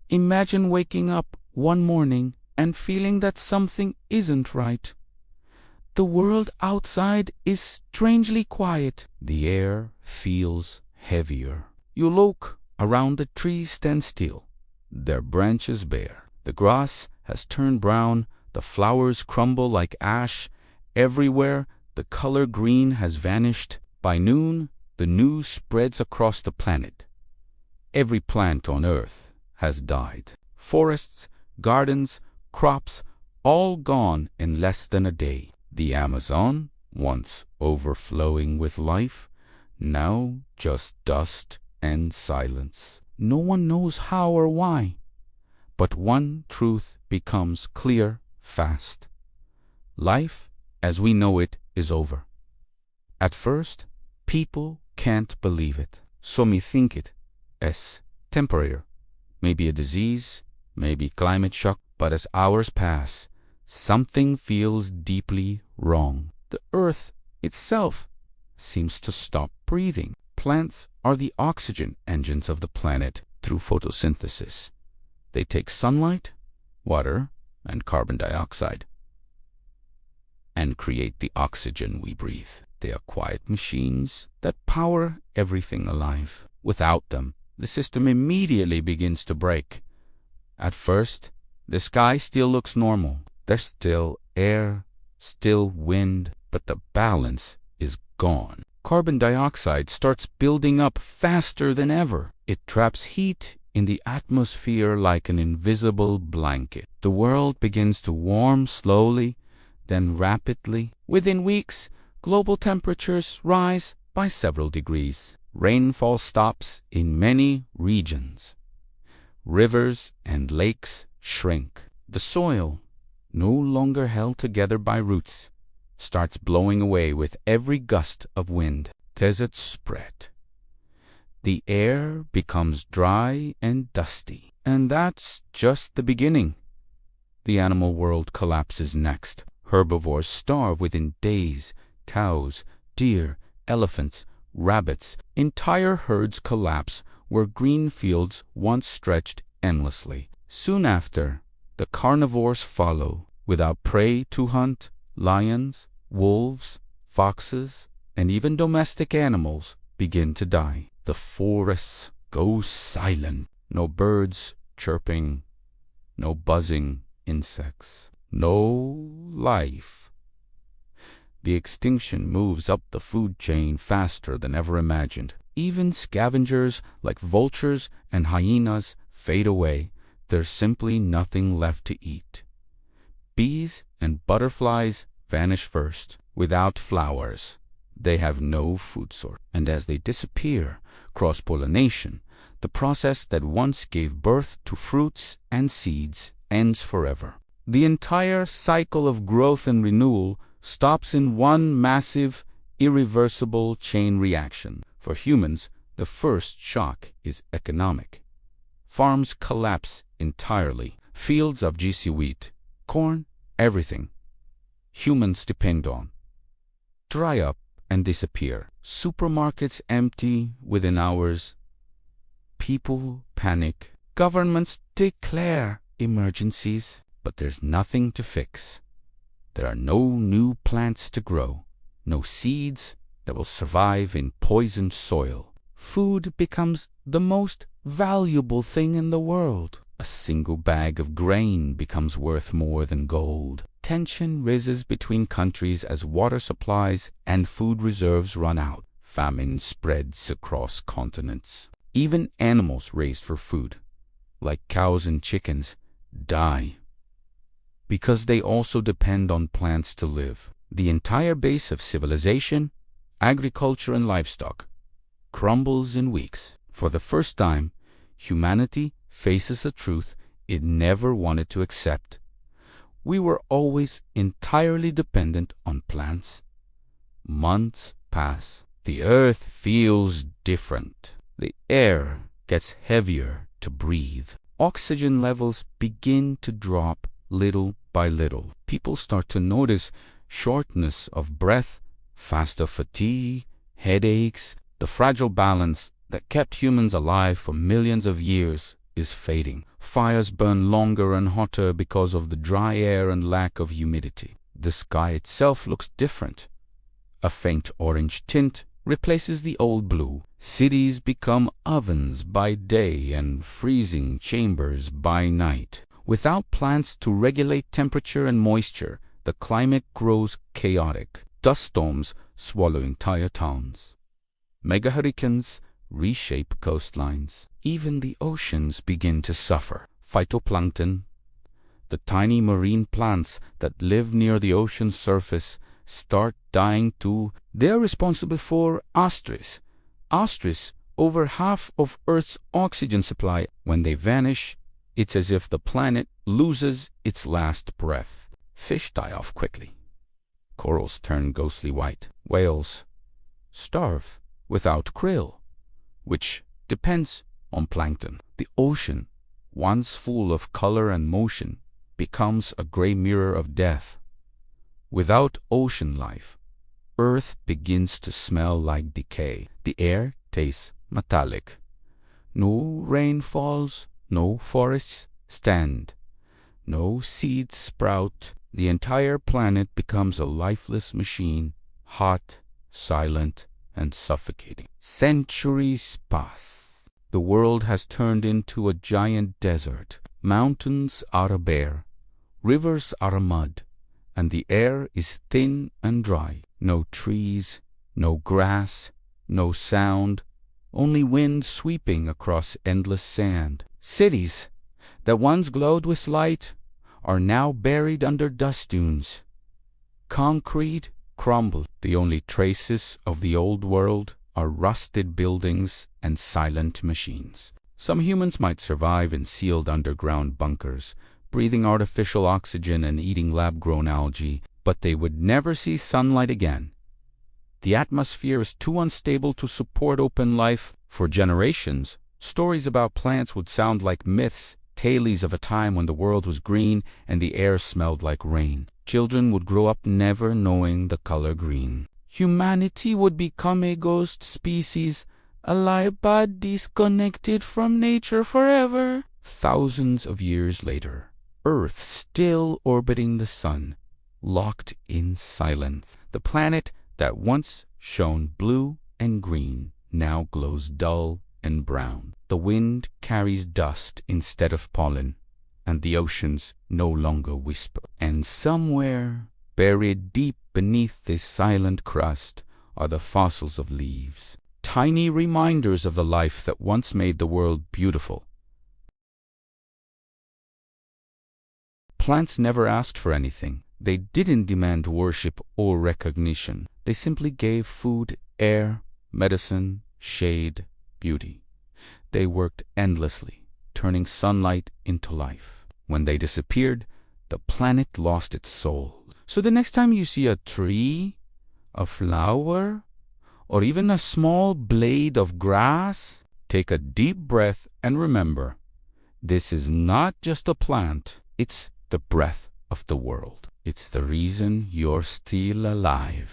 Imagine waking up one morning and feeling that something isn't right. The world outside is strangely quiet. The air feels heavier. You look around, the trees stand still, their branches bare. The grass has turned brown, the flowers crumble like ash. Everywhere the color green has vanished. By noon, the news spreads across the planet. Every plant on earth has died. Forests, gardens, crops, all gone in less than a day. The Amazon, once overflowing with life, now just dust and silence. No one knows how or why, but one truth becomes clear fast. Life, as we know it, is over. At first, people can't believe it. Some think it as temporary, maybe a disease, maybe climate shock, but as hours pass, something feels deeply wrong. The earth itself seems to stop breathing. Plants are the oxygen engines of the planet. Through photosynthesis, they take sunlight, water, and carbon dioxide and create the oxygen we breathe. They are quiet machines that power everything alive. Without them, the system immediately begins to break. At first, the sky still looks normal. There's still air, still wind, but the balance is gone. Carbon dioxide starts building up faster than ever. It traps heat in the atmosphere like an invisible blanket. The world begins to warm slowly, then rapidly. Within weeks, global temperatures rise by several degrees. Rainfall stops in many regions. Rivers and lakes shrink. The soil, no longer held together by roots, starts blowing away with every gust of wind. Deserts spread. The air becomes dry and dusty. And that's just the beginning. The animal world collapses next. Herbivores starve within days. Cows, deer, elephants, rabbits, entire herds collapse where green fields once stretched endlessly. Soon after, the carnivores follow. Without prey to hunt, lions, wolves, foxes, and even domestic animals begin to die. The forests go silent. No birds chirping, no buzzing insects, no life. The extinction moves up the food chain faster than ever imagined. Even scavengers like vultures and hyenas fade away. There's simply nothing left to eat. Bees and butterflies vanish first. Without flowers, they have no food source. And as they disappear, cross-pollination, the process that once gave birth to fruits and seeds, ends forever. The entire cycle of growth and renewal stops in one massive, irreversible chain reaction. For humans, the first shock is economic. Farms collapse entirely. Fields of GC wheat, corn, everything humans depend on dry up and disappear. Supermarkets empty within hours. People panic. Governments declare emergencies, but there's nothing to fix. There are no new plants to grow, no seeds that will survive in poisoned soil. Food becomes the most valuable thing in the world. A single bag of grain becomes worth more than gold. Tension rises between countries as water supplies and food reserves run out. Famine spreads across continents. Even animals raised for food, like cows and chickens, die because they also depend on plants to live. The entire base of civilization, agriculture and livestock, crumbles in weeks. For the first time, humanity faces a truth it never wanted to accept. We were always entirely dependent on plants. Months pass. The earth feels different. The air gets heavier to breathe. Oxygen levels begin to drop little by little. People start to notice shortness of breath, faster fatigue, headaches. The fragile balance that kept humans alive for millions of years is fading. Fires burn longer and hotter because of the dry air and lack of humidity. The sky itself looks different. A faint orange tint replaces the old blue. Cities become ovens by day and freezing chambers by night. Without plants to regulate temperature and moisture, the climate grows chaotic. Dust storms swallow entire towns. Mega hurricanes reshape coastlines. Even the oceans begin to suffer. Phytoplankton, the tiny marine plants that live near the ocean surface, start dying too. They are responsible for ostrich, over half of Earth's oxygen supply. When they vanish, it's as if the planet loses its last breath. Fish die off quickly. Corals turn ghostly white. Whales starve without krill, which depends on plankton. The ocean, once full of color and motion, becomes a gray mirror of death. Without ocean life, Earth begins to smell like decay. The air tastes metallic. No rain falls, no forests stand, no seeds sprout. The entire planet becomes a lifeless machine, hot, silent, and suffocating. Centuries pass. The world has turned into a giant desert. Mountains are bare, rivers are mud, and the air is thin and dry. No trees, no grass, no sound, only wind sweeping across endless sand. Cities that once glowed with light are now buried under dust dunes. Concrete crumbled. The only traces of the old world are rusted buildings and silent machines. Some humans might survive in sealed underground bunkers, breathing artificial oxygen and eating lab-grown algae, but they would never see sunlight again. The atmosphere is too unstable to support open life. For generations, stories about plants would sound like myths, tales of a time when the world was green and the air smelled like rain. Children would grow up never knowing the color green. Humanity would become a ghost species, alive but disconnected from nature forever. Thousands of years later, Earth still orbiting the sun, locked in silence. The planet that once shone blue and green now glows dull and brown. The wind carries dust instead of pollen, and the oceans no longer whisper. And somewhere, buried deep beneath this silent crust, are the fossils of leaves, tiny reminders of the life that once made the world beautiful. Plants never asked for anything. They didn't demand worship or recognition. They simply gave food, air, medicine, shade, beauty. They worked endlessly, turning sunlight into life. When they disappeared, the planet lost its soul. So the next time you see a tree, a flower, or even a small blade of grass, take a deep breath and remember, this is not just a plant, it's the breath of the world. It's the reason you're still alive.